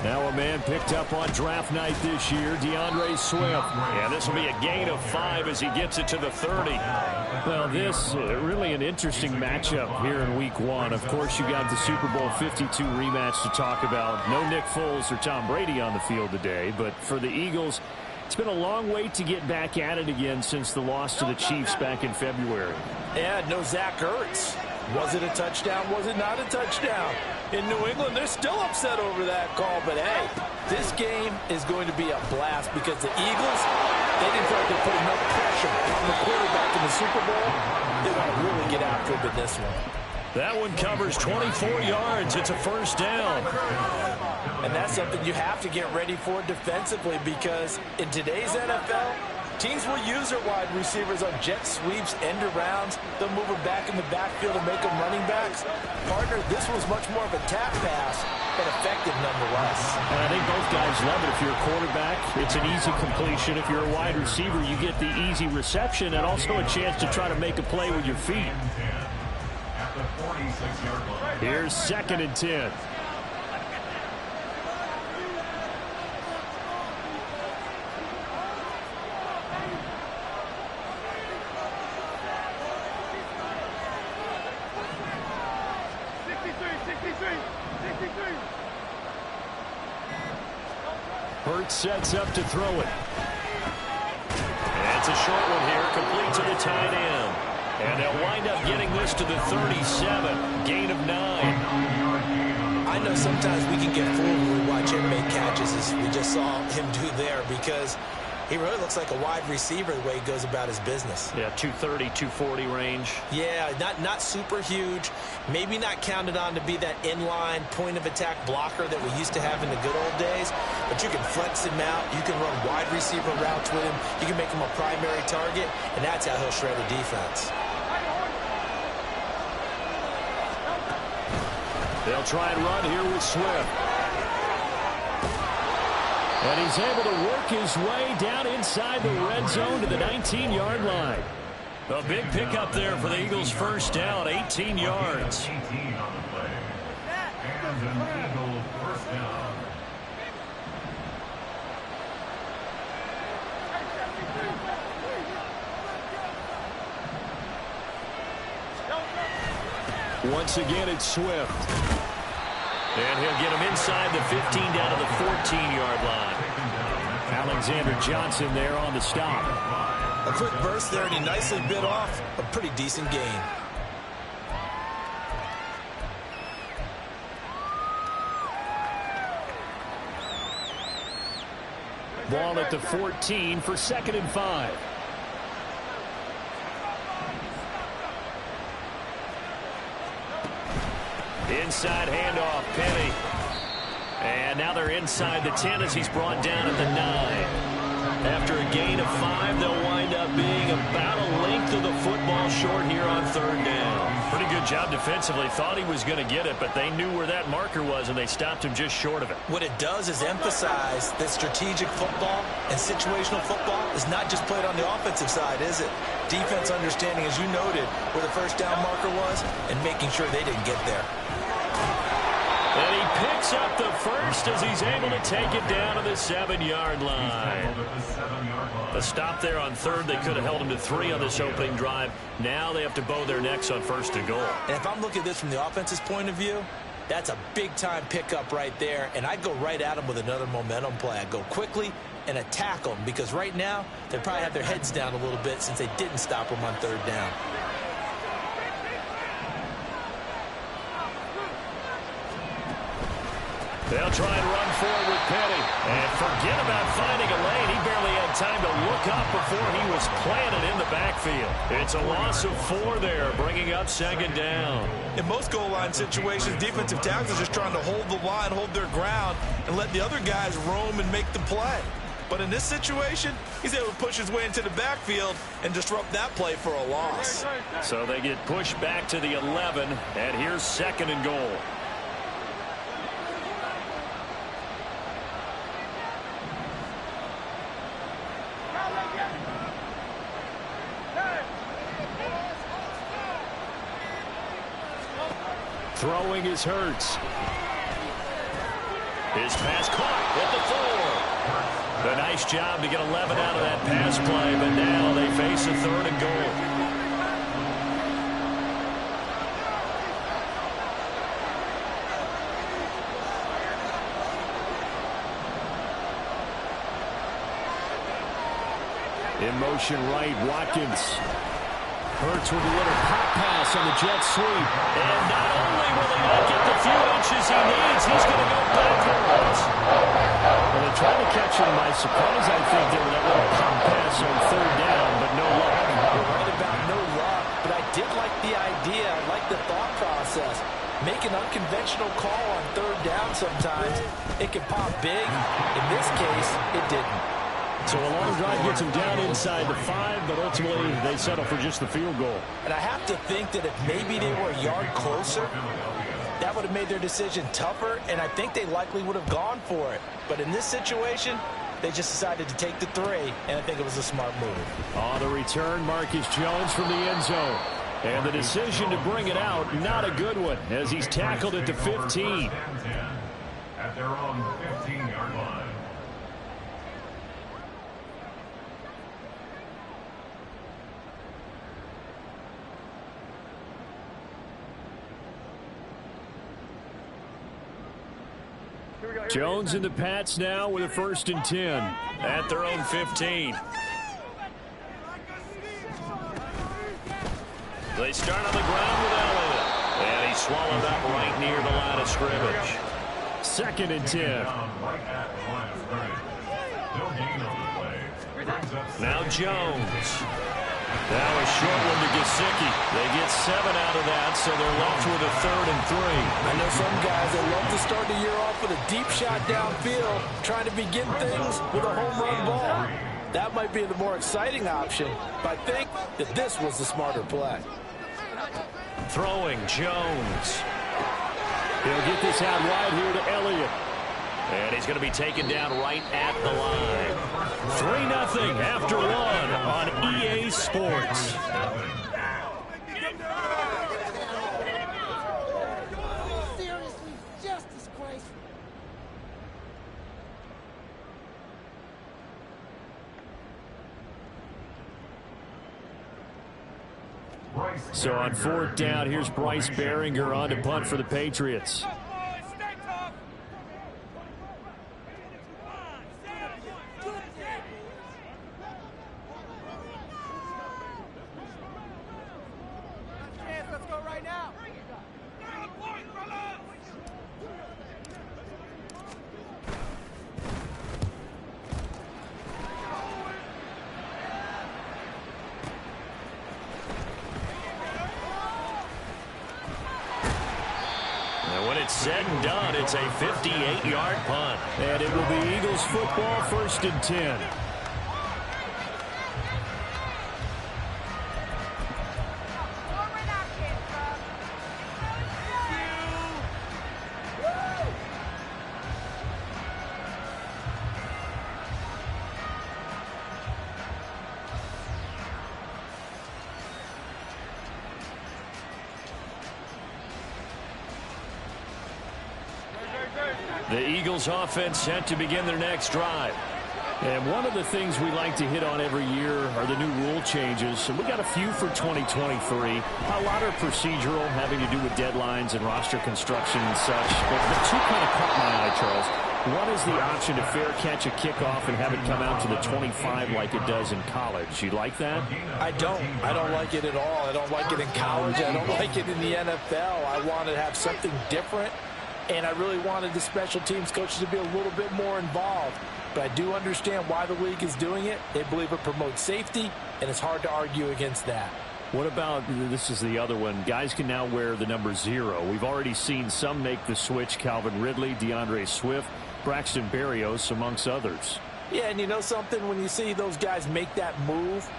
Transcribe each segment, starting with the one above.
Now a man picked up on draft night this year, DeAndre Swift. And this will be a gain of 5 as he gets it to the 30. Well, this really an interesting matchup here in Week 1. Of course, you got the Super Bowl 52 rematch to talk about. No Nick Foles or Tom Brady on the field today. But for the Eagles, it's been a long wait to get back at it again since the loss to the Chiefs back in February. Yeah, no Zach Ertz. Was it a touchdown? Was it not a touchdown? In New England, they're still upset over that call. But, hey, this game is going to be a blast because the Eagles, they didn't feel like they put enough pressure on the quarterback in the Super Bowl. They want to really get after it in this one. That one covers 24 yards. It's a first down. And that's something you have to get ready for defensively because in today's NFL, teams will use their wide receivers on jet sweeps, end arounds. They'll move them back in the backfield and make them running backs. Partner, this was much more of a tap pass, but effective nonetheless. And I think both guys love it. If you're a quarterback, it's an easy completion. If you're a wide receiver, you get the easy reception and also a chance to try to make a play with your feet. Here's 2nd and 10. Hurts sets up to throw it. And it's a short one here, complete to the tight end. And they'll wind up getting this to the 37, gain of 9. I know sometimes we can get fooled when we watch him make catches, as we just saw him do there, because he really looks like a wide receiver the way he goes about his business. Yeah, 230, 240 range. Yeah, not super huge. Maybe not counted on to be that inline point-of-attack blocker that we used to have in the good old days. But you can flex him out. You can run wide receiver routes with him. You can make him a primary target, and that's how he'll shred a defense. They'll try and run here with Swift. And he's able to work his way down inside the red zone to the 19-yard line. A big pickup there for the Eagles' first down, 18 yards. Once again, it's Swift. And he'll get him inside the 15 down to the 14-yard line. Alexander Johnson there on the stop. A quick burst there, and he nicely bit off a pretty decent gain. Ball at the 14 for 2nd and 5. Inside handoff, Penny. And now they're inside the 10 as he's brought down at the 9. After a gain of 5, they'll wind up being about a length of the football short here on 3rd down. Pretty good job defensively. Thought he was going to get it, but they knew where that marker was, and they stopped him just short of it. What it does is emphasize that strategic football and situational football is not just played on the offensive side, is it? Defense understanding, as you noted, where the first down marker was and making sure they didn't get there. And he picks up the first as he's able to take it down to the 7-yard line. A stop there on 3rd. They could have held him to 3 on this opening drive. Now they have to bow their necks on 1st and goal. And if I'm looking at this from the offense's point of view, that's a big-time pickup right there. And I'd go right at him with another momentum play. I'd go quickly and attack them because right now they probably have their heads down a little bit since they didn't stop him on 3rd down. They'll try and run forward with Petty. And forget about finding a lane. He barely had time to look up before he was planted in the backfield. It's a loss of 4 there, bringing up 2nd down. In most goal line situations, defensive tackles are just trying to hold the line, hold their ground, and let the other guys roam and make the play. But in this situation, he's able to push his way into the backfield and disrupt that play for a loss. So they get pushed back to the 11, and here's 2nd and goal. Throwing is Hurts. His pass caught at the 4. A nice job to get 11 out of that pass play, but now they face a 3rd and goal. In motion right, Watkins. Hurts with a little pop pass on the jet sweep. And not only will he not get the few inches he needs, he's going to go backwards. Well, they tried to catch him by surprise, I think, there with that little pop pass on 3rd down, but no luck. You're right about no luck, but I did like the idea. I like the thought process. Make an unconventional call on 3rd down sometimes. It can pop big. In this case, it didn't. So a long drive gets him down inside the 5, but ultimately they settle for just the field goal. And I have to think that if maybe they were a yard closer, that would have made their decision tougher, and I think they likely would have gone for it. But in this situation, they just decided to take the 3, and I think it was a smart move. On the return, Marcus Jones from the end zone. And the decision to bring it out, not a good one, as he's tackled at the 15. At their own 15-yard line. Jones and the Pats now with a 1st and 10 at their own 15. They start on the ground with Elliott. And he's swallowed up right near the line of scrimmage. 2nd and 10. Now Jones. Now a short one to Gesicki. They get 7 out of that, so they're left with a 3rd and 3. I know some guys that love to start the year off with a deep shot downfield, trying to begin things with a home run ball. That might be the more exciting option, but I think that this was the smarter play. Throwing Jones. He'll get this out wide here to Elliott. And he's going to be taken down right at the line. 3-0 after 1 on EA Sports. Seriously, just disgraceful. So on 4th down, here's Bryce Behringer on to punt for the Patriots. Said and done, it's a 58-yard punt. And it will be Eagles football, 1st and 10. The Eagles offense set to begin their next drive. And one of the things we like to hit on every year are the new rule changes. And we got a few for 2023. A lot are procedural, having to do with deadlines and roster construction and such. But the 2 kind of caught my eye, Charles. One is the option to fair catch a kickoff and have it come out to the 25 like it does in college. You like that? I don't. I don't like it at all. I don't like it in college. I don't like it in the NFL. I want to have something different. And I really wanted the special teams coaches to be a little bit more involved. But I do understand why the league is doing it. They believe it promotes safety, and it's hard to argue against that. What about, this is the other one, guys can now wear the number 0. We've already seen some make the switch, Calvin Ridley, DeAndre Swift, Braxton Berrios, amongst others. Yeah, and you know something? When you see those guys make that move,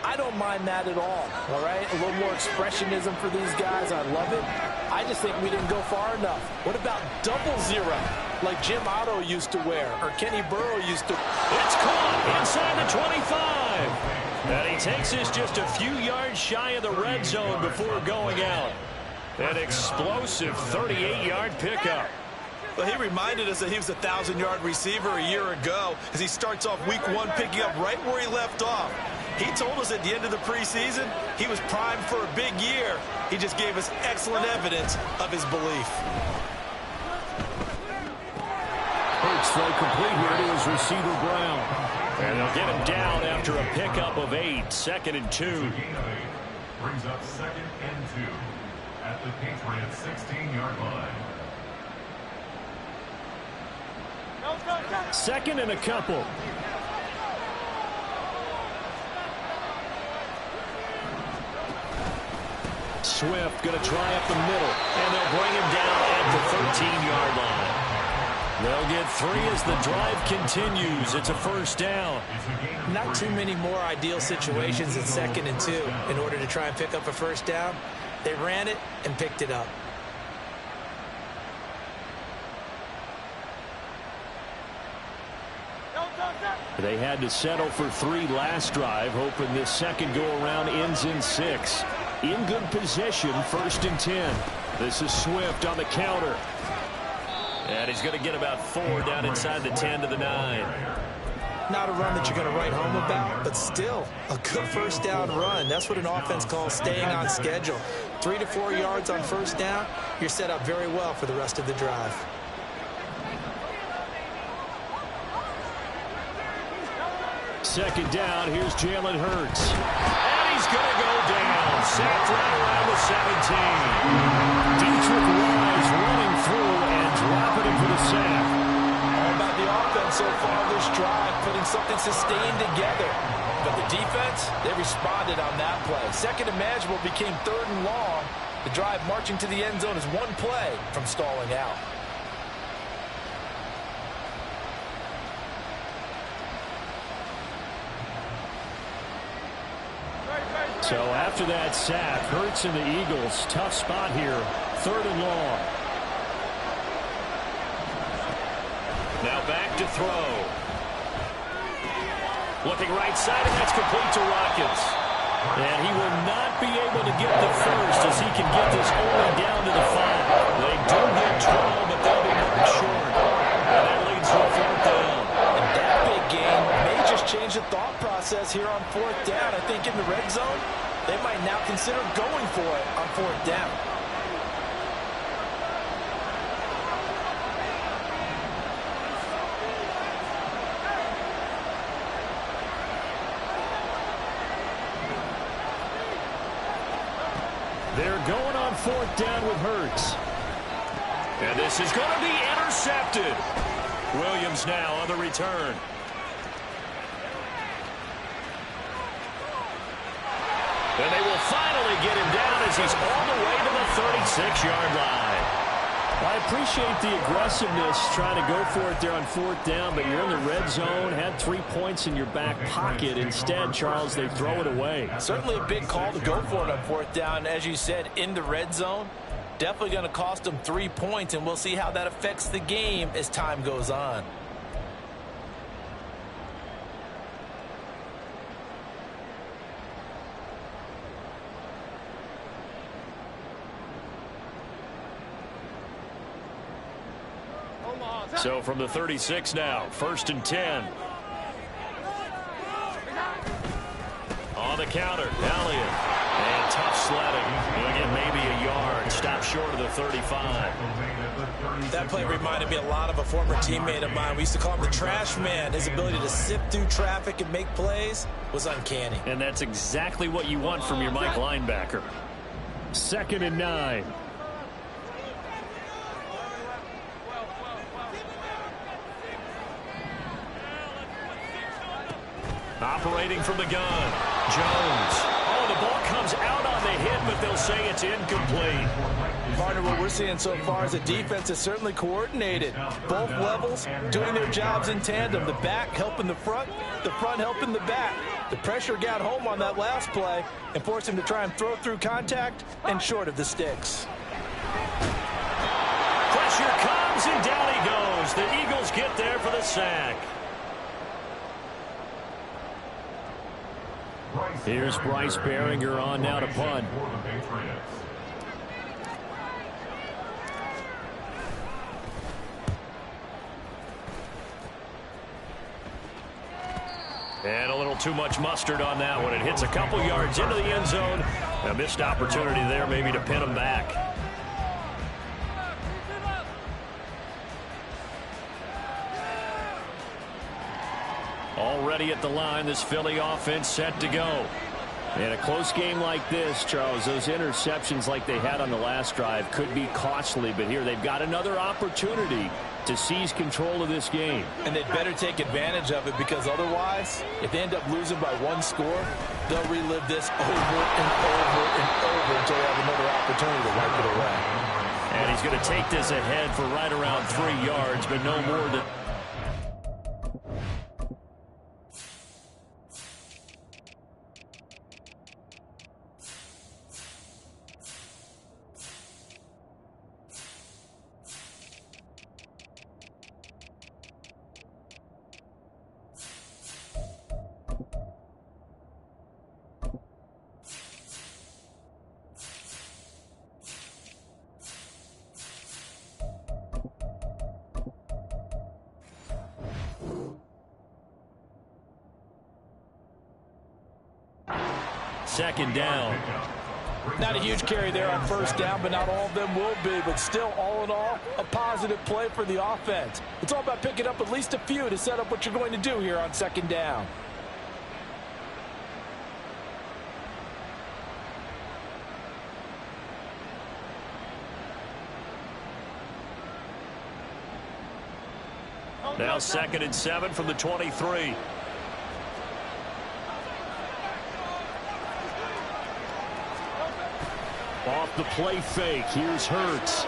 I don't mind that at all right? A little more expressionism for these guys. I love it. I just think we didn't go far enough. What about double 0, like Jim Otto used to wear, or Kenny Burrow used to? It's caught inside the 25. And he takes us just a few yards shy of the red zone before going out. An explosive 38-yard pickup. Well, he reminded us that he was a 1,000-yard receiver a year ago as he starts off week 1 picking up right where he left off. He told us at the end of the preseason he was primed for a big year. He just gave us excellent evidence of his belief. Hurts throw complete here to his receiver Brown. And they'll get him down after a pickup of 8, 2nd and 2. Brings up 2nd and 2 at the Patriots 16-yard line. 2nd and a couple. Swift going to try up the middle, and they'll bring him down at the 13-yard line. They'll get 3 as the drive continues. It's a first down. Not too many more ideal situations in 2nd and 2 in order to try and pick up a first down. They ran it and picked it up. They had to settle for 3 last drive, hoping this second go-around ends in 6. In good position, 1st and 10. This is Swift on the counter. And he's going to get about 4 down inside the 10 to the 9. Not a run that you're going to write home about, but still a good first down run. That's what an offense calls staying on schedule. 3 to 4 yards on first down, you're set up very well for the rest of the drive. Second down, here's Jalen Hurts. And he's going to go down. Sacked right around the 17. Dietrich Wise running through and dropping him for the sack. All about the offense so far this drive, putting something sustained together. But the defense, they responded on that play. Second and manageable became 3rd and long. The drive marching to the end zone is 1 play from stalling out. So after that sack, Hurts and the Eagles, tough spot here, 3rd and long. Now back to throw. Looking right side, and that's complete to Watkins. And he will not be able to get the first as he can get this only down to the 5. They do get 12, but they'll be nothing short. And that leads to a 4th down. And that big game may just change the thought process here on 4th down. I think in the red zone, they might now consider going for it on 4th down. They're going on 4th down with Hurts. And this is going to be intercepted. Williams now on the return. And they will finally get him down as he's all the way to the 36-yard line. I appreciate the aggressiveness trying to go for it there on 4th down, but you're in the red zone, had 3 points in your back pocket. Instead, Charles, they throw it away. Certainly a big call to go for it on 4th down. As you said, in the red zone, definitely going to cost them 3 points, and we'll see how that affects the game as time goes on. So from the 36 now, 1st and 10. On the counter, Elliott. And tough sledding. He'll get maybe a yard. Stop short of the 35. That play reminded me a lot of a former teammate of mine. We used to call him the trash man. His ability to sift through traffic and make plays was uncanny. And that's exactly what you want from your Mike linebacker. 2nd and 9. Operating from the gun, Jones. Oh, the ball comes out on the hit, but they'll say it's incomplete. Partner, what we're seeing so far is the defense is certainly coordinated. Both levels doing their jobs in tandem. The back helping the front helping the back. The pressure got home on that last play and forced him to try and throw through contact and short of the sticks. Pressure comes, and down he goes. The Eagles get there for the sack. Here's Bryce Behringer on now to punt. For the Patriots. And a little too much mustard on that one. It hits a couple yards into the end zone. A missed opportunity there maybe to pin him back. Already at the line, this Philly offense set to go. In a close game like this, Charles, those interceptions like they had on the last drive could be costly, but here they've got another opportunity to seize control of this game. And they'd better take advantage of it, because otherwise, if they end up losing by one score, they'll relive this over and over and over until they have another opportunity to wipe it away. And he's going to take this ahead for right around 3 yards, but no more than... Second down. Not a huge carry there on first down, but not all of them will be. But still, all in all, a positive play for the offense. It's all about picking up at least a few to set up what you're going to do here on second down. Now 2nd and 7 from the 23. Off the play fake, here's Hurts.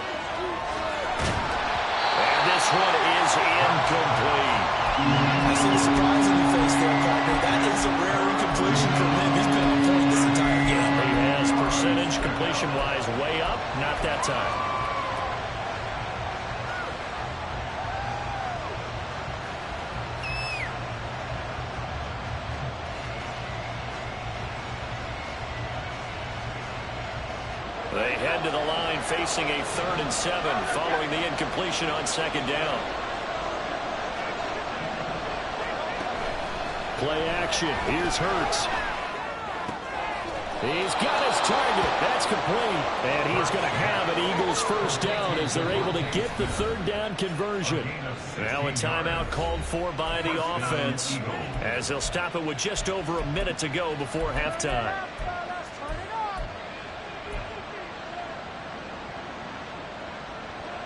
And this one is incomplete. I see the surprise in your face there, partner. That is a rare incompletion from him. He's been on point this entire game. He has percentage completion-wise way up, not that time. They head to the line facing a 3rd and 7 following the incompletion on second down. Play action. Here's Hurts. He's got his target. That's complete. And he is going to have an Eagles first down as they're able to get the 3rd down conversion. Now a timeout called for by the offense as they'll stop it with just over a minute to go before halftime.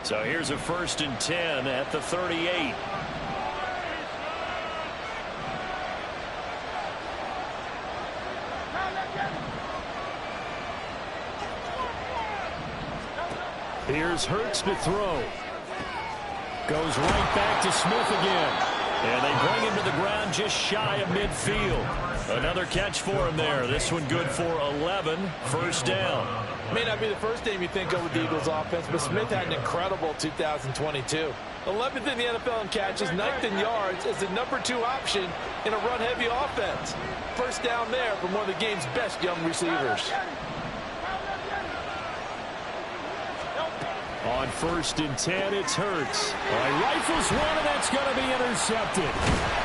So here's a 1st and 10 at the 38. Here's Hurts to throw. Goes right back to Smith again. And they bring him to the ground just shy of midfield. Another catch for him there. This one good for 11. First down. May not be the first name you think of with the Eagles offense, but Smith had an incredible 2022. 11th in the NFL in catches, 9th in yards as the number 2 option in a run-heavy offense. First down there from one of the game's best young receivers. On 1st and 10, it's Hurts. Rifles one, and that's going to be intercepted.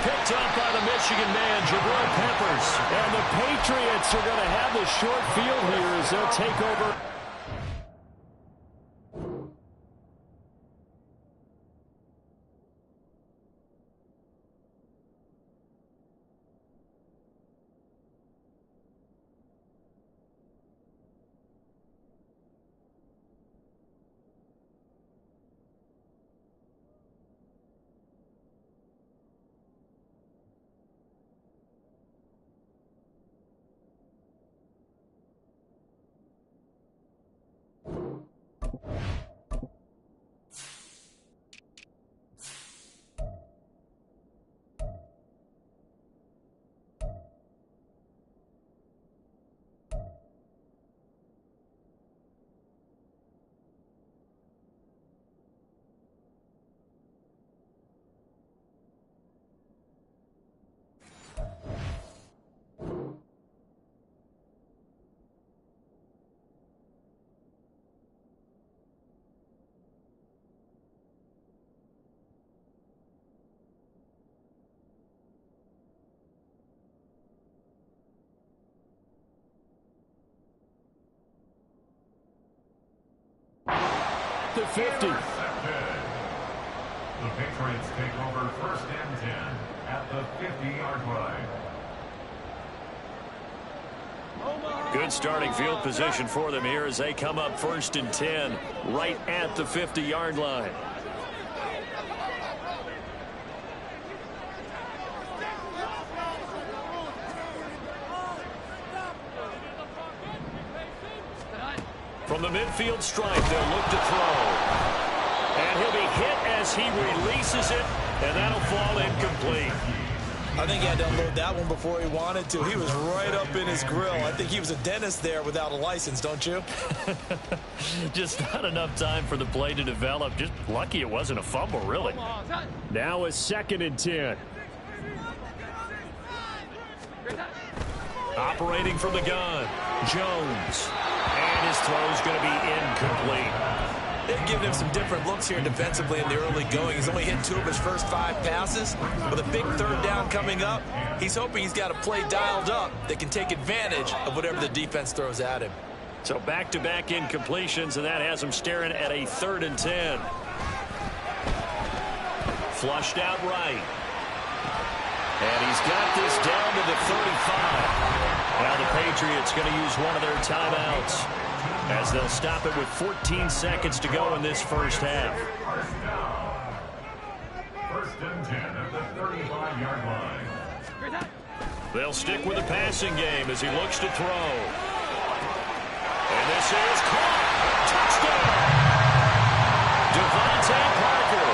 Picked up by the Michigan man, Jabril Peppers. And the Patriots are going to have the short field here as they'll take over. the 50. The Patriots take over 1st and 10 at the 50-yard line. Good starting field position for them here as they come up 1st and 10 right at the 50-yard line. From the midfield stripe, they'll look to throw. And he'll be hit as he releases it, and that'll fall incomplete. I think he had to unload that one before he wanted to. He was right up in his grill. I think he was a dentist there without a license, don't you? Just not enough time for the play to develop. Just lucky it wasn't a fumble, really. Now a 2nd and 10. Operating from the gun, Jones. And his throw's going to be incomplete. They've given him some different looks here defensively in the early going. He's only hit 2 of his first 5 passes. With a big 3rd down coming up, he's hoping he's got a play dialed up that can take advantage of whatever the defense throws at him. So back-to-back incompletions, and that has him staring at a 3rd and 10. Flushed out right. And he's got this down to the 35. Now the Patriots going to use one of their timeouts as they'll stop it with 14 seconds to go in this first half. 1st and 10 at the 35-yard line. They'll stick with the passing game as he looks to throw. And this is caught. Touchdown! Devontae Parker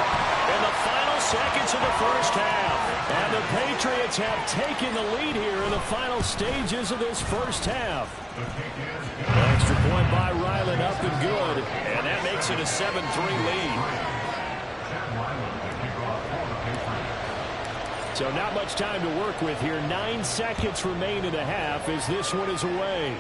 in the final seconds of the first half. And the Patriots have taken the lead here in the final stages of this first half. An extra point by Ryland up and good. And that makes it a 7-3 lead. So not much time to work with here. 9 seconds remain in the half as this one is away.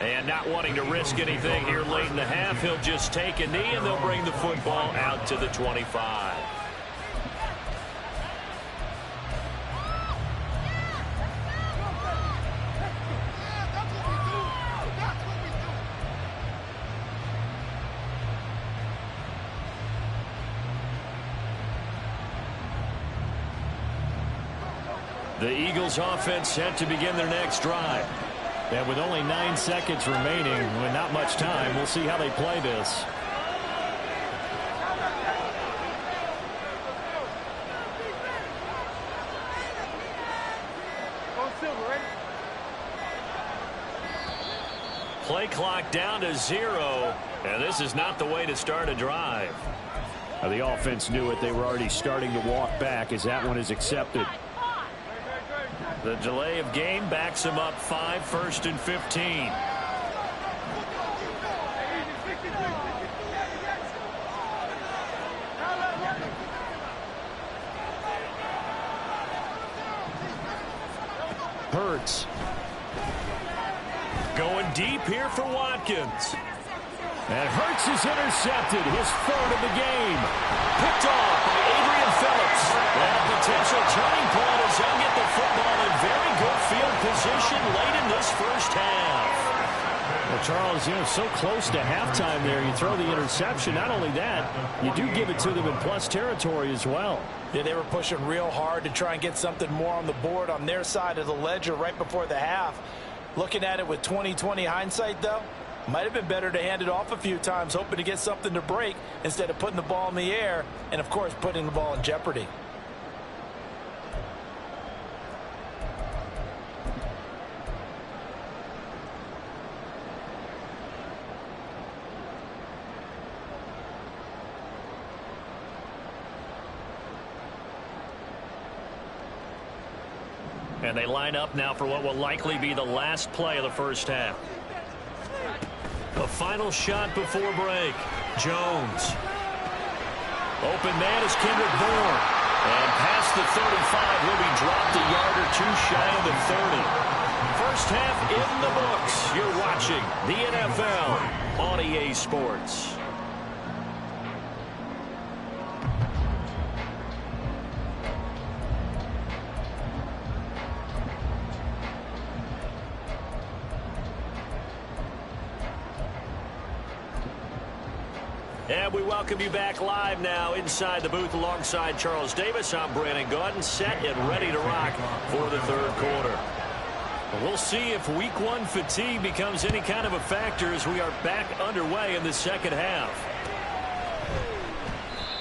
And not wanting to risk anything here late in the half, he'll just take a knee and they'll bring the football out to the 25. The Eagles offense set to begin their next drive. And with only 9 seconds remaining, with not much time, we'll see how they play this. Play clock down to 0, and this is not the way to start a drive. The offense knew it. They were already starting to walk back as that one is accepted. The delay of game backs him up 5, 1st and 15. Hurts. Going deep here for Watkins. And Hurts is intercepted, his 3rd of the game. Picked off by Adrian Phillips. And a potential turning point as he'll get the football in very good field position late in this first half. Well, Charles, you know, so close to halftime there. You throw the interception. Not only that, you do give it to them in plus territory as well. Yeah, they were pushing real hard to try and get something more on the board on their side of the ledger right before the half. Looking at it with 20/20 hindsight, though, might have been better to hand it off a few times, hoping to get something to break instead of putting the ball in the air and, of course, putting the ball in jeopardy. And they line up now for what will likely be the last play of the first half. The final shot before break. Jones. Open man is Kendrick Bourne. And past the 35, will be dropped a yard or 2 shy of the 30. First half in the books. You're watching the NFL on EA Sports. And we welcome you back live now inside the booth alongside Charles Davis. I'm Brandon Gaudin, set and ready to rock for the third quarter. We'll see if week one fatigue becomes any kind of a factor as we are back underway in the second half.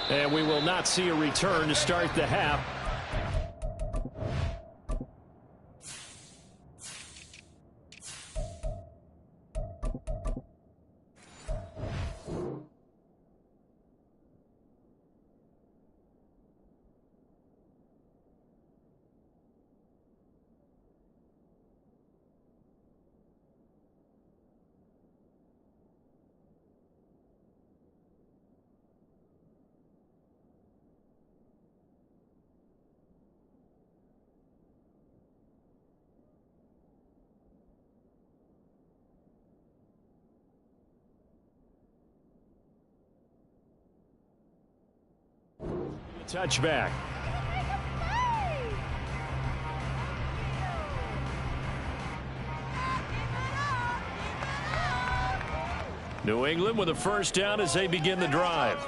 And we will not see a return to start the half. Touchback. New England with a first down as they begin the drive.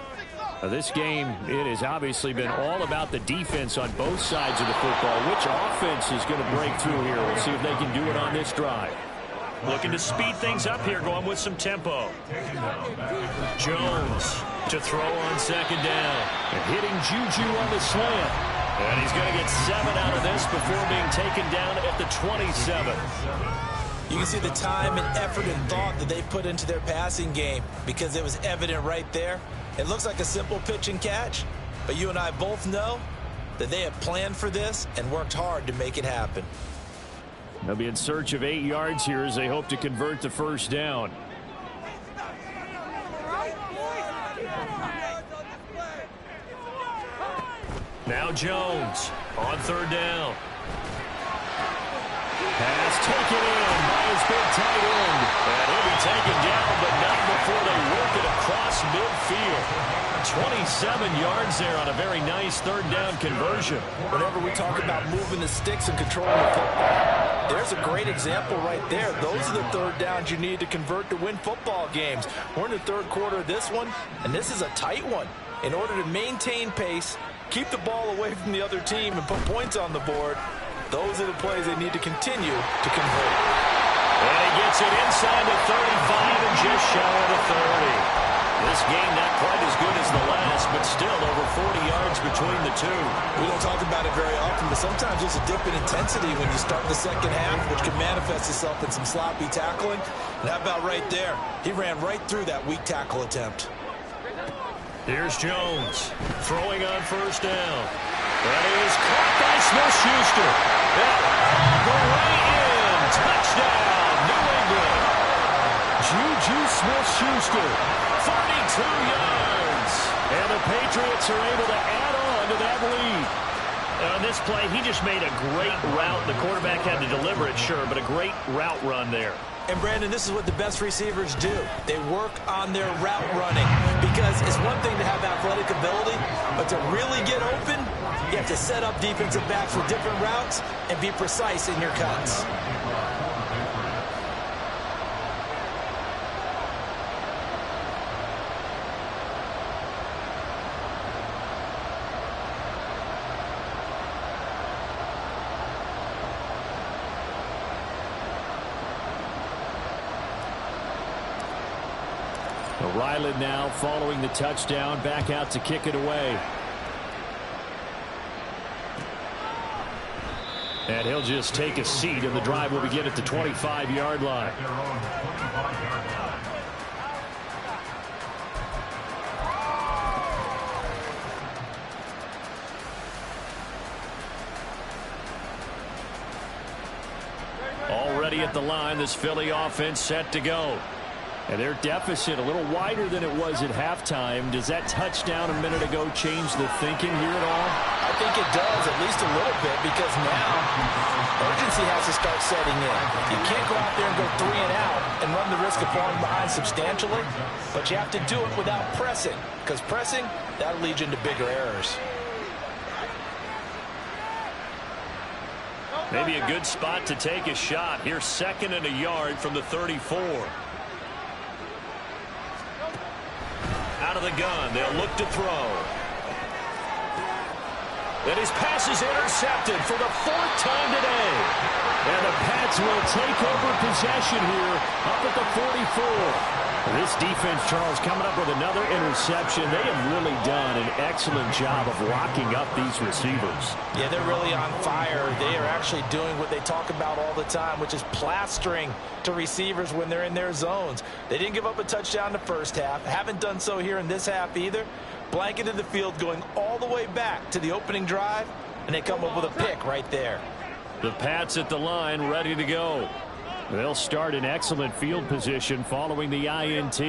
This game, it has obviously been all about the defense on both sides of the football. Which offense is going to break through here? We'll see if they can do it on this drive. Looking to speed things up here, going with some tempo. Jones to throw on second down. And hitting Juju on the slant. And he's going to get 7 out of this before being taken down at the 27. You can see the time and effort and thought that they put into their passing game because it was evident right there. It looks like a simple pitch and catch, but you and I both know that they have planned for this and worked hard to make it happen. They'll be in search of 8 yards here as they hope to convert the first down. Now Jones on third down. Pass taken in by his big tight end. And he'll be taken down, but not before they work it across midfield. 27 yards there on a very nice third down conversion. Whenever we talk about moving the sticks and controlling the football, there's a great example right there. Those are the third downs you need to convert to win football games. We're in the third quarter of this one, and this is a tight one. In order to maintain pace, keep the ball away from the other team, and put points on the board, those are the plays they need to continue to convert. And he gets it inside the 35 and just shy of the 30. This game not quite as good as the last, but still over 40 yards between the two. We don't talk about it very often, but sometimes there's a dip in intensity when you start the second half, which can manifest itself in some sloppy tackling. And how about right there? He ran right through that weak tackle attempt. Here's Jones throwing on first down. That is caught by Smith-Schuster. Go right in. Touchdown, New England. Juju Smith-Schuster, 32 yards. And the Patriots are able to add on to that lead. On this play, he just made a great route. The quarterback had to deliver it, sure, but a great route run there. And, Brandon, this is what the best receivers do. They work on their route running because it's one thing to have athletic ability, but to really get open, you have to set up defensive backs with different routes and be precise in your cuts. Ryland now following the touchdown, back out to kick it away. And he'll just take a seat, and the drive will begin at the 25-yard line. Already at the line, this Philly offense set to go. And their deficit a little wider than it was at halftime. Does that touchdown a minute ago change the thinking here at all? I think it does, at least a little bit, because now urgency has to start setting in. You can't go out there and go 3 and out and run the risk of falling behind substantially, but you have to do it without pressing, because pressing, that'll lead you into bigger errors. Maybe a good spot to take a shot. Here's 2nd and a yard from the 34. Out of the gun. They'll look to throw. And his pass is intercepted for the 4th time today. And the Pats will take over possession here up at the 44. This defense, Charles, coming up with another interception. They have really done an excellent job of locking up these receivers. Yeah, they're really on fire. They are actually doing what they talk about all the time, which is plastering to receivers when they're in their zones. They didn't give up a touchdown in the first half. Haven't done so here in this half either. Blanketed the field going all the way back to the opening drive, and they come up with a pick right there. The Pats at the line, ready to go. They'll start in excellent field position following the INT.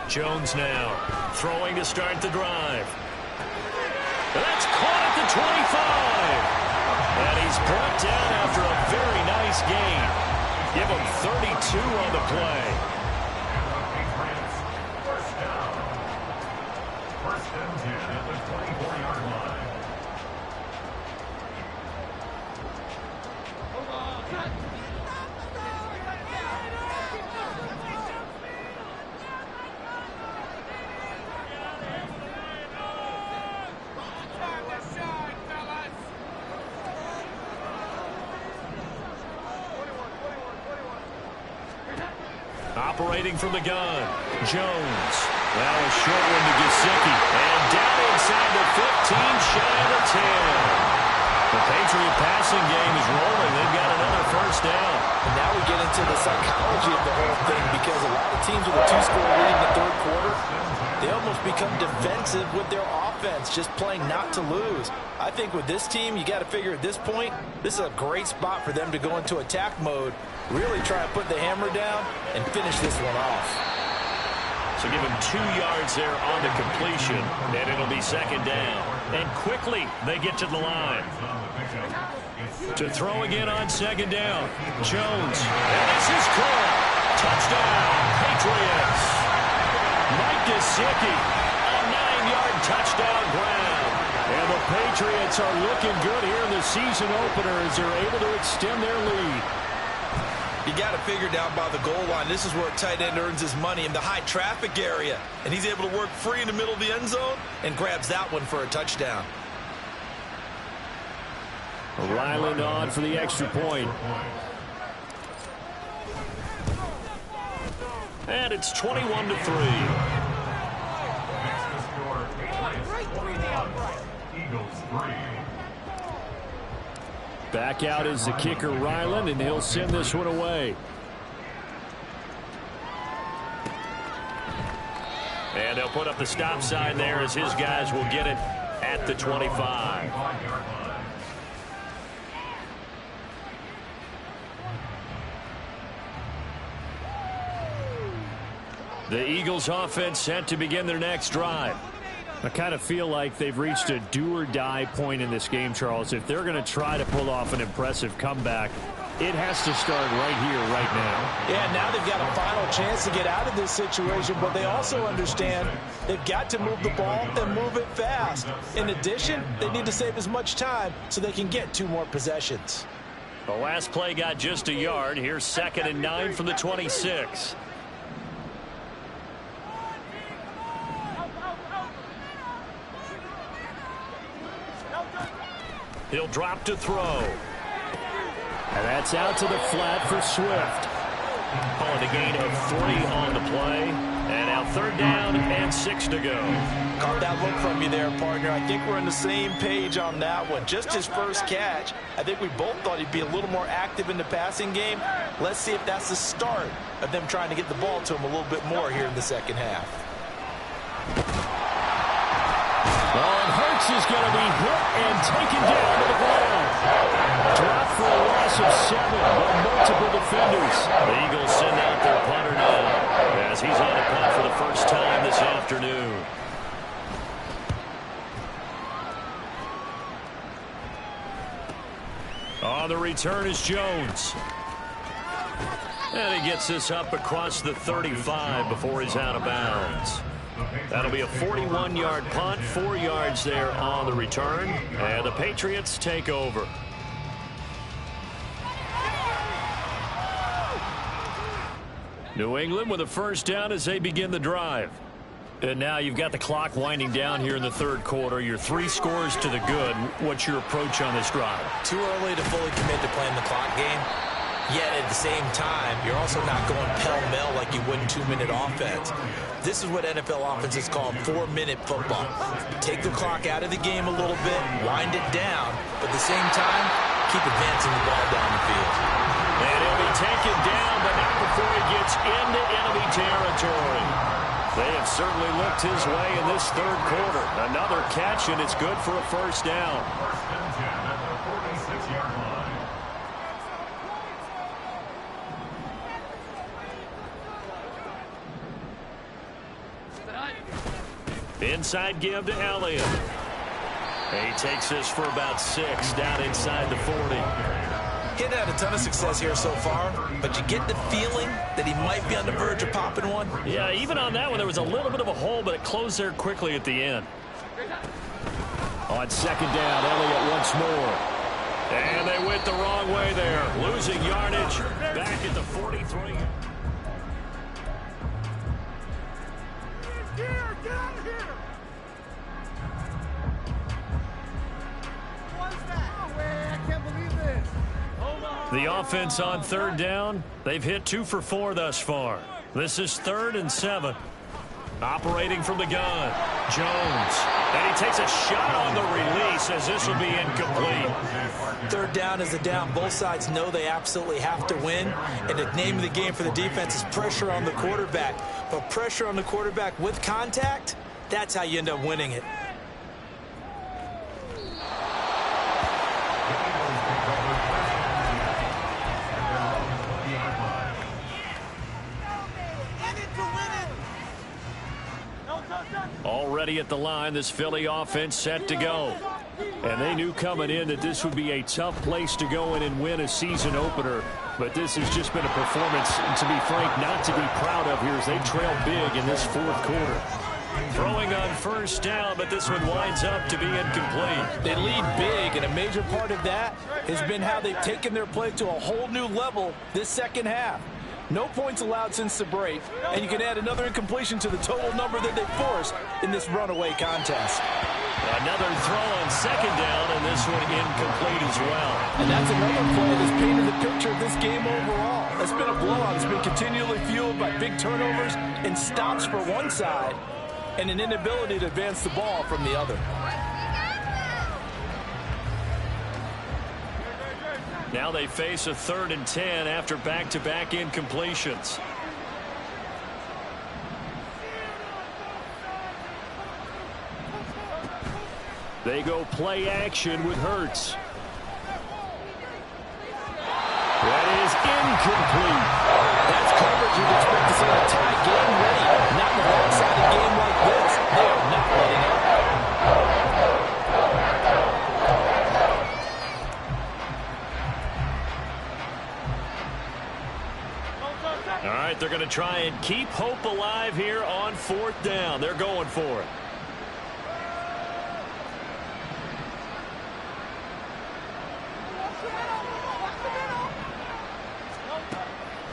Jones now throwing to start the drive. That's caught at the 25. And he's brought down after a very nice gain. Give him 32 on the play. First and 10 at the 24-yard line. Operating from the gun, Jones. Now a short one to Gesicki. And down inside the 15, shy of the 10. The Patriot passing game is rolling. They've got another first down. And now we get into the psychology of the whole thing, because a lot of teams with a 2-score lead in the third quarter, they almost become defensive with their offense, just playing not to lose. I think with this team, you got to figure at this point, this is a great spot for them to go into attack mode, really try to put the hammer down and finish this one off. So give him 2 yards there on the completion, and it'll be second down. And quickly they get to the line. To throw again on second down. Jones. And this is caught. Touchdown, Patriots. Mike Gesicki, a 9-yard touchdown grab. And the Patriots are looking good here in the season opener as they're able to extend their lead. You got to figure down by the goal line, this is where a tight end earns his money, in the high traffic area. And he's able to work free in the middle of the end zone and grabs that one for a touchdown. Ryland on for the extra point. And it's 21-3. Next to score, Patriots 21, Eagles 3. Back out is the kicker, Ryland, and he'll send this one away. And they'll put up the stop sign there as his guys will get it at the 25. The Eagles offense set to begin their next drive. I kind of feel like they've reached a do-or-die point in this game, Charles. If they're going to try to pull off an impressive comeback, it has to start right here, right now. Yeah, now they've got a final chance to get out of this situation, but they also understand they've got to move the ball and move it fast. In addition, they need to save as much time so they can get 2 more possessions. The last play got just a yard. Here's 2nd and 9 from the 26. He'll drop to throw. And that's out to the flat for Swift. Calling a gain of 3 on the play. And now 3rd down and 6 to go. Caught that look from you there, partner. I think we're on the same page on that one. Just his first catch. I think we both thought he'd be a little more active in the passing game. Let's see if that's the start of them trying to get the ball to him a little bit more here in the second half. And Hurts is going to be hit and taken down to the ground. Dropped for a loss of 7 by multiple defenders. The Eagles send out their punter now as he's on a punt for the first time this afternoon. On the return is Jones. And he gets this up across the 35 before he's out of bounds. That'll be a 41-yard punt, 4 yards there on the return, and the Patriots take over. New England with a first down as they begin the drive. And now you've got the clock winding down here in the third quarter. You're 3 scores to the good. What's your approach on this drive? Too early to fully commit to playing the clock game. Yet at the same time, you're also not going pell-mell like you would in 2-minute offense. This is what NFL offenses call 4-minute football. Take the clock out of the game a little bit, wind it down, but at the same time, keep advancing the ball down the field. And he'll be taken down, but not before he gets into enemy territory. They have certainly looked his way in this third quarter. Another catch, and it's good for a first down. First and 10 at the 46-yard line. Inside give to Elliott. He takes this for about 6 down inside the 40. He hadn't had a ton of success here so far, but you get the feeling that he might be on the verge of popping one. Yeah, even on that one, there was a little bit of a hole, but it closed there quickly at the end. On second down, Elliott once more. And they went the wrong way there. Losing yardage back at the 43. Get out of here! What's that? No way, I can't believe this. The offense on third down, they've hit 2 for 4 thus far. This is 3rd and 7. Operating from the gun, Jones. And he takes a shot on the release as this will be incomplete. Third down is a down. Both sides know they absolutely have to win. And the name of the game for the defense is pressure on the quarterback. But pressure on the quarterback with contact, that's how you end up winning it. Already at the line, this Philly offense set to go. And they knew coming in that this would be a tough place to go in and win a season opener. But this has just been a performance, to be frank, not to be proud of here as they trail big in this fourth quarter. Throwing on first down, but this one winds up to be incomplete. They lead big, and a major part of that has been how they've taken their play to a whole new level this second half. No points allowed since the break, and you can add another incompletion to the total number that they forced in this runaway contest. Another throw on second down, and this one incomplete as well. And that's another play that's painted the picture of this game overall. It's been a blowout. It's been continually fueled by big turnovers and stops for one side and an inability to advance the ball from the other. Now they face a 3rd and 10 after back-to-back incompletions. They go play action with Hurts. That is incomplete. That's coverage you'd expect to see in a tie game ready. Not in a one-sided game like this. They are not letting up. All right, they're going to try and keep hope alive here on 4th down. They're going for it.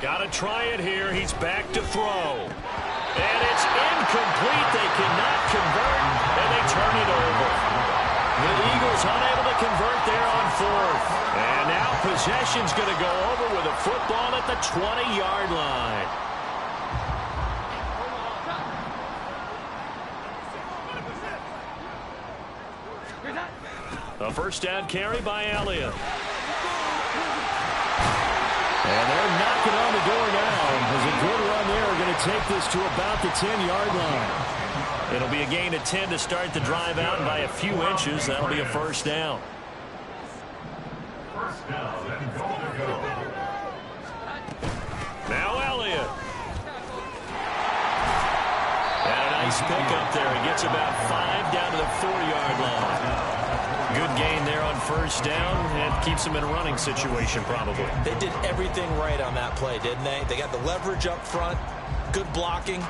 Got to try it here. He's back to throw. And it's incomplete. They cannot convert, and they turn it over. The Eagles unable to convert there on 4th. And now possession's going to go over with a football at the 20-yard line. A first down carry by Elliott. And they're knocking on the door now. As a good run there, are going to take this to about the 10-yard line. It'll be a gain of 10 to start the drive out, and by a few inches, that'll be a first down. First down and goal to go. Now Elliott. And a nice pickup there. He gets about 5 down to the 4-yard line. Good gain there on first down, and keeps him in a running situation probably. They did everything right on that play, didn't they? They got the leverage up front, good blocking,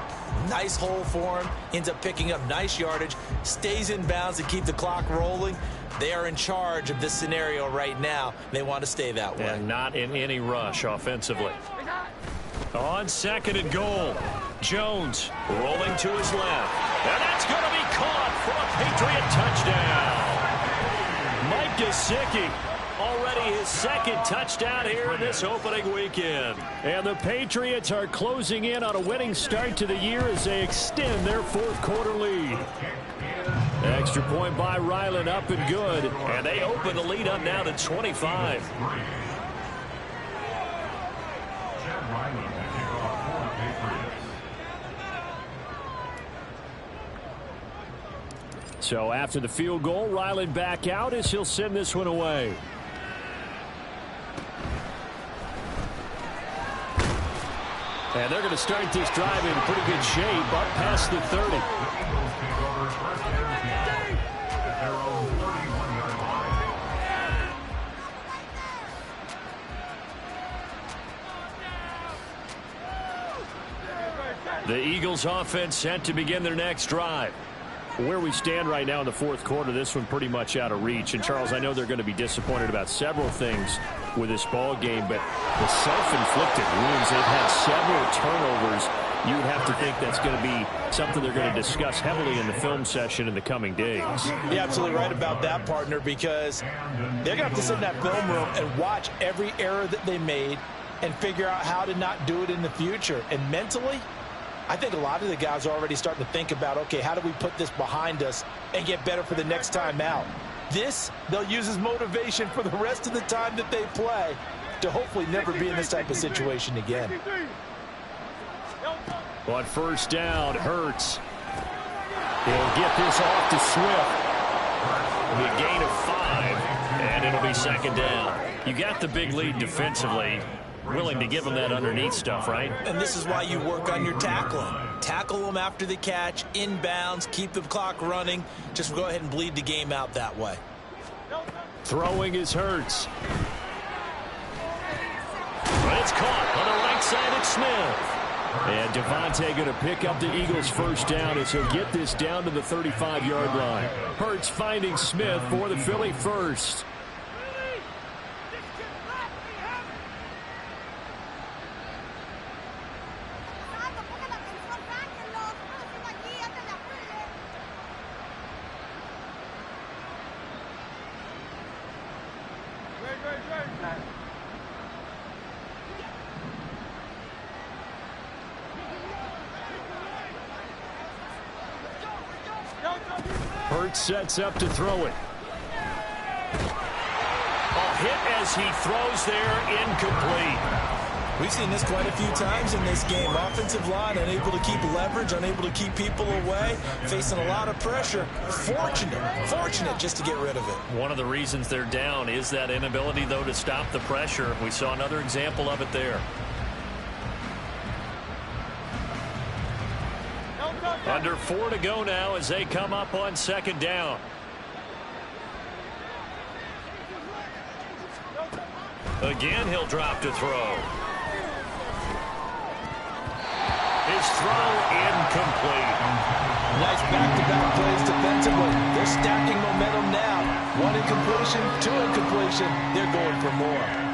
nice hole for him, ends up picking up nice yardage, stays in bounds to keep the clock rolling. They are in charge of this scenario right now. They want to stay that way. And not in any rush offensively. On 2nd and goal, Jones rolling to his left. And that's going to be caught for a Patriot touchdown. Mike Gesicki, already his 2nd touchdown here in this opening weekend. And the Patriots are closing in on a winning start to the year as they extend their 4th quarter lead. Extra point by Ryland, up and good. And they open the lead up now to 25. So after the field goal, Ryland back out as he'll send this one away. And they're going to start this drive in pretty good shape, up past the 30. The Eagles offense set to begin their next drive. Where we stand right now in the 4th quarter, this one pretty much out of reach. And, Charles, I know they're going to be disappointed about several things with this ball game, but the self-inflicted wounds, they've had several turnovers. You would have to think that's going to be something they're going to discuss heavily in the film session in the coming days. You're absolutely right about that, partner, because they're going to have to sit in that film room and watch every error that they made and figure out how to not do it in the future. And mentally, I think a lot of the guys are already starting to think about, okay, how do we put this behind us and get better for the next time out? This, they'll use as motivation for the rest of the time that they play to hopefully never be in this type of situation again. On 1st down, Hurts. He'll get this off to Swift. It'll be a gain of 5, and it'll be 2nd down. You got the big lead defensively. Willing to give them that underneath stuff, right? And this is why you work on your tackling. Tackle them after the catch, inbounds, keep the clock running. Just go ahead and bleed the game out that way. Throwing is Hurts. But it's caught on the right side of Smith. And Devontae going to pick up the Eagles' 1st down as he'll get this down to the 35-yard line. Hurts finding Smith for the Philly 1st. Hurts sets up to throw it. A hit as he throws there, incomplete. We've seen this quite a few times in this game. Offensive line unable to keep leverage, unable to keep people away, facing a lot of pressure. Fortunate just to get rid of it. One of the reasons they're down is that inability, though, to stop the pressure. We saw another example of it there. Under 4 to go now as they come up on 2nd down. Again, he'll drop to throw. His throw incomplete. Nice back-to-back plays defensively. They're stacking momentum now. 1 incompletion, 2 incompletion. They're going for more.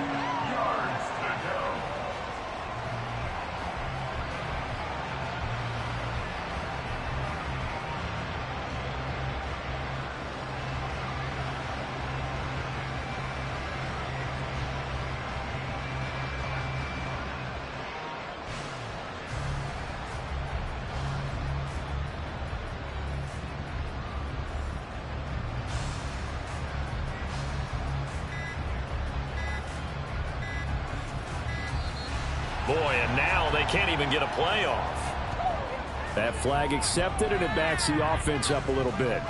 Boy, and now they can't even get a playoff. That flag accepted, and it backs the offense up a little bit.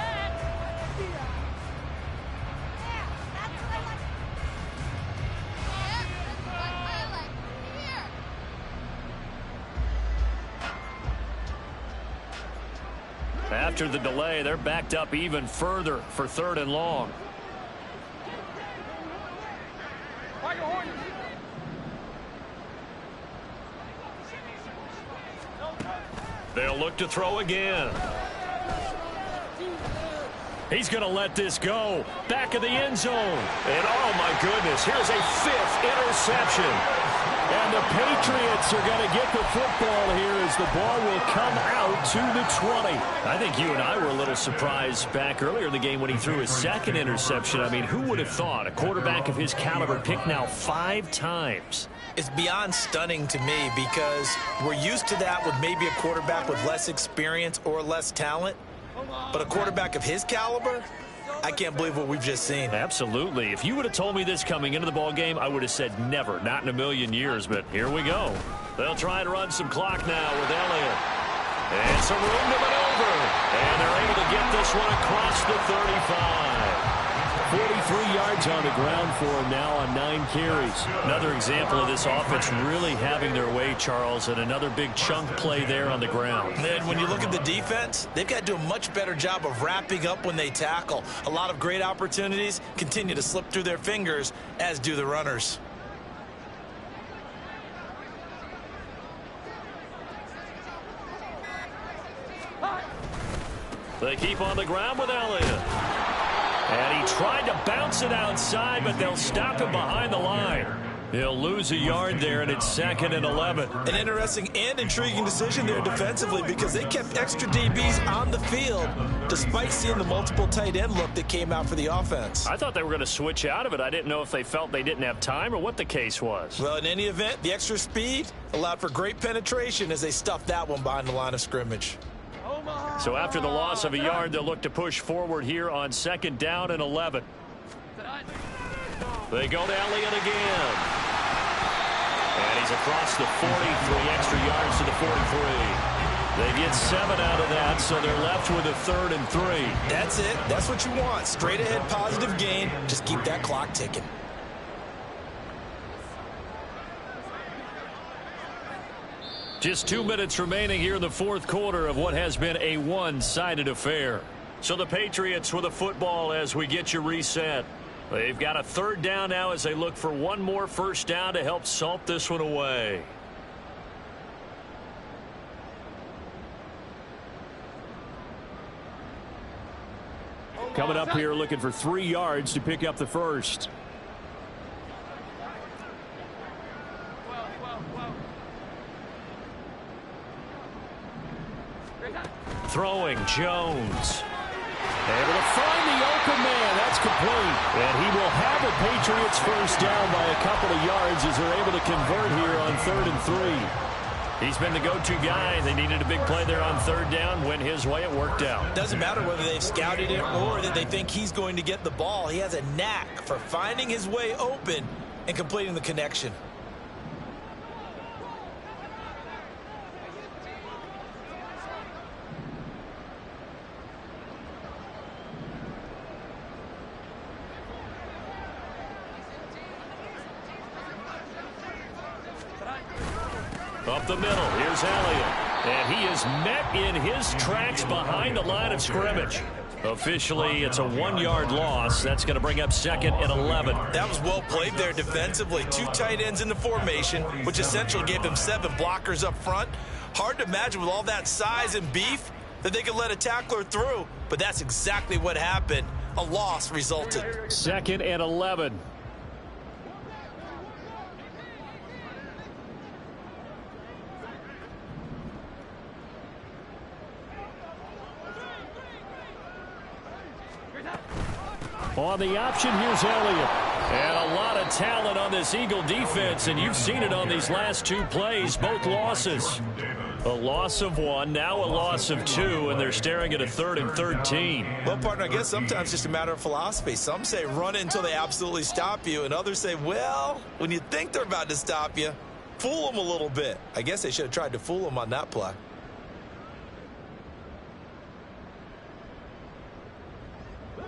After the delay, they're backed up even further for 3rd and long. They'll look to throw again. He's going to let this go. Back of the end zone. And oh, my goodness, here's a 5th interception. And the Patriots are going to get the football here as the ball will come out to the 20. I think you and I were a little surprised back earlier in the game when he threw his second interception. I mean, who would have thought a quarterback of his caliber picked now 5 times? It's beyond stunning to me because we're used to that with maybe a quarterback with less experience or less talent. But a quarterback of his caliber, I can't believe what we've just seen. Absolutely. If you would have told me this coming into the ball game, I would have said never, not in a million years. But here we go. They'll try to run some clock now with Elliott. And some room to maneuver. And they're able to get this one across the 35. 43 yards on the ground for him now on 9 carries. Another example of this offense really having their way, Charles, and another big chunk play there on the ground. And when you look at the defense, they've got to do a much better job of wrapping up when they tackle. A lot of great opportunities continue to slip through their fingers, as do the runners. They keep on the ground with Elliott. And he tried to bounce it outside, but they'll stop him behind the line. He'll lose a yard there, and it's 2nd and 11. An interesting and intriguing decision there defensively because they kept extra DBs on the field despite seeing the multiple tight end look that came out for the offense. I thought they were going to switch out of it. I didn't know if they felt they didn't have time or what the case was. Well, in any event, the extra speed allowed for great penetration as they stuffed that one behind the line of scrimmage. So after the loss of a yard, they'll look to push forward here on 2nd down and 11. They go to Elliott again. And he's across the 40, 3 extra yards to the 43. They get 7 out of that, so they're left with a 3rd and 3. That's it. That's what you want. Straight ahead positive gain. Just keep that clock ticking. Just 2 minutes remaining here in the 4th quarter of what has been a one-sided affair. So the Patriots with a football as we get you reset. They've got a 3rd down now as they look for one more first down to help salt this one away. Coming up here looking for 3 yards to pick up the first. Throwing Jones. Able to find the open man. That's complete. And he will have a Patriots first down by a couple of yards as they're able to convert here on 3rd and 3. He's been the go-to guy. They needed a big play there on 3rd down. Went his way. It worked out. Doesn't matter whether they've scouted it or that they think he's going to get the ball. He has a knack for finding his way open and completing the connection. Up the middle, here's Elliott. And he is met in his tracks behind the line of scrimmage. Officially, it's a 1-yard loss. That's going to bring up 2nd and 11. That was well played there defensively. 2 tight ends in the formation, which essentially gave them 7 blockers up front. Hard to imagine with all that size and beef that they could let a tackler through. But that's exactly what happened. A loss resulted. 2nd and 11. On the option, here's Elliott. And a lot of talent on this Eagle defense, and you've seen it on these last 2 plays, both losses. A loss of 1, now a loss of 2, and they're staring at a 3rd and 13. Well, partner, I guess sometimes it's just a matter of philosophy. Some say run it until they absolutely stop you, and others say, well, when you think they're about to stop you, fool them a little bit. I guess they should have tried to fool them on that play.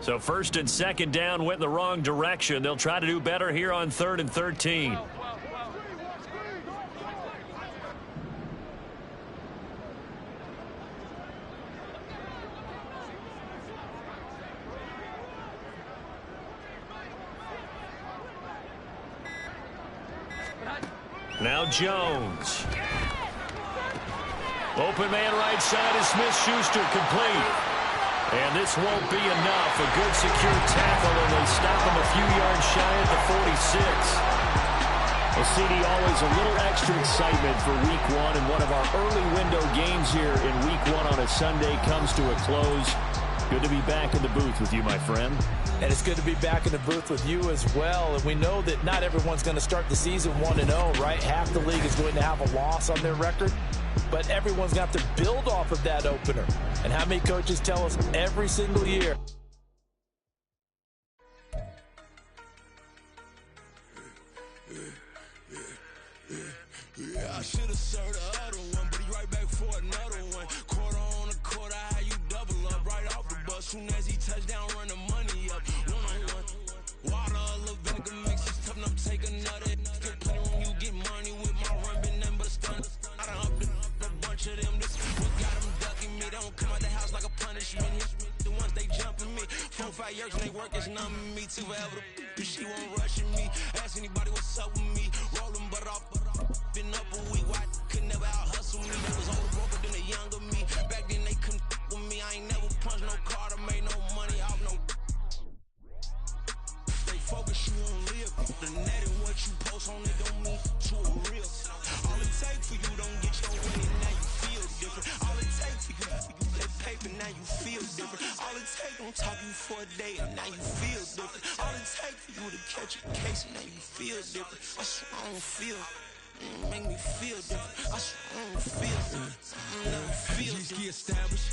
So 1st and 2nd down went in the wrong direction. They'll try to do better here on 3rd and 13. Now Jones. Open man right side is Smith-Schuster, complete. And this won't be enough. A good secure tackle, and they stop him a few yards shy at the 46. Well, CD, always a little extra excitement for Week 1, and one of our early window games here in Week 1 on a Sunday comes to a close. Good to be back in the booth with you, my friend. And it's good to be back in the booth with you as well. And we know that not everyone's going to start the season 1-0, right? Half the league is going to have a loss on their record, but everyone's going to have to build off of that opener. And how many coaches tell us every single year? Yeah, I should have served the other one, but he right back for another one. Quarter on a quarter, how you double up right off the bus. Soon as he touch down, run the money up. One-on-one. Water, a little vinegar mix, it's tough enough to take another. Get plenty when you get money with my run, been nothing but a stun. I done upped a bunch of them. This what got them ducking me. They don't come out the house like a punishment. The ones they jumping me. 4-5 years and they work is numbing me. Too forever the she won't rushing me. Ask anybody what's up with me. Rolling butt off. Been up a week, why could never out hustle me? They was older, broker than the younger me. Back then they couldn't with me. I ain't never punched no card or made no money off no. They focus you on live. The net and what you post on it don't mean to a real. All it take for you don't get your way and now you feel different. All it take for you that paper now you feel different. All it take don't talk you for a day and now you feel different. All it take for you to catch a case and now you feel different. That's what I don't feel. Make me feel different. I don't feel different. I never feel different. Established.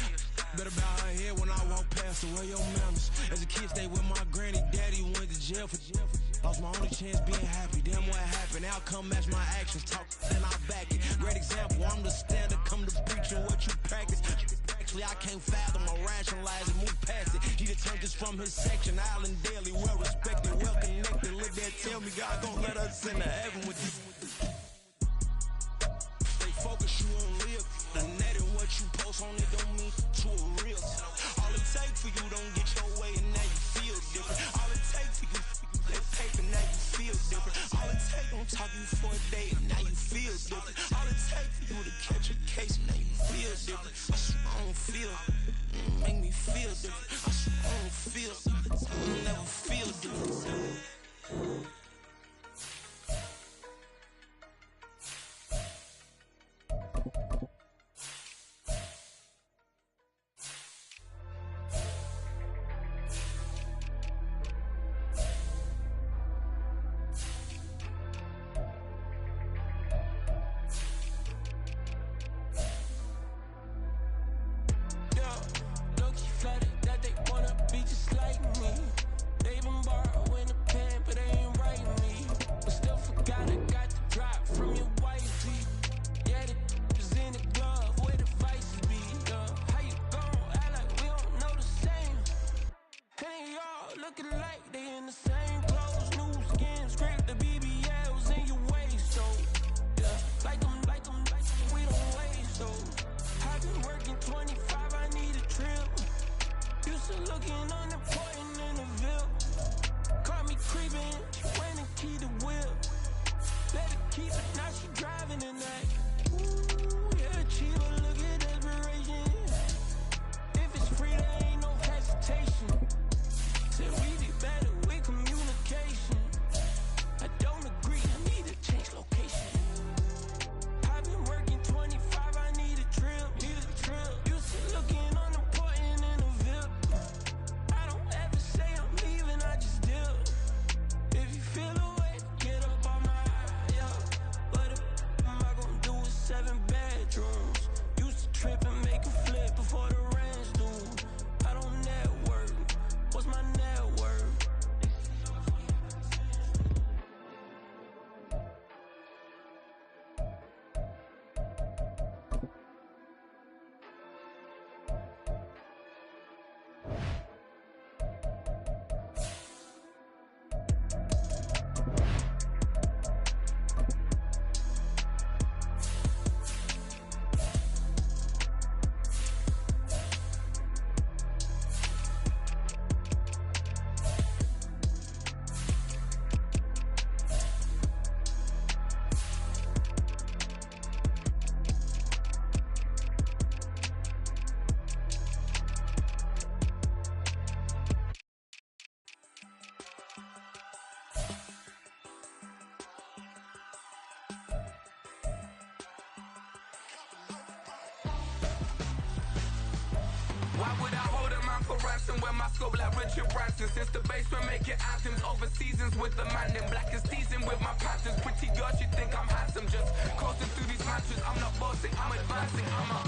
Better bow her head when I walk past the way your manners. As a kid, stayed with my granny, daddy went to jail for. Lost my only chance being happy. Damn what happened. Outcome match my actions. Talk and I back it. Great example. I'm the standard. Come to preaching what you practice. Actually, I can't fathom or rationalize and move past it. He turned this from his section. Island daily, well respected, well connected. Look there, tell me God gon' let us into heaven with you. Focus you on live. The net and what you post on it don't mean to a real. All it take for you don't get your way and now you feel different. All it take for you that paper now you feel different. All it take don't talk you for a day and now you feel different. All it take for you to catch a case and now you feel different. I swear I don't feel. Make me feel different. I swear I don't feel. I'll never feel different. Why would I hold a man for ransom when my scope like Richard Branson? Since the basement making anthems over seasons with the man in black is teasing with my patterns. Pretty girl, she think I'm handsome. Just coasting through these matches. I'm not bossing, I'm advancing. I'm a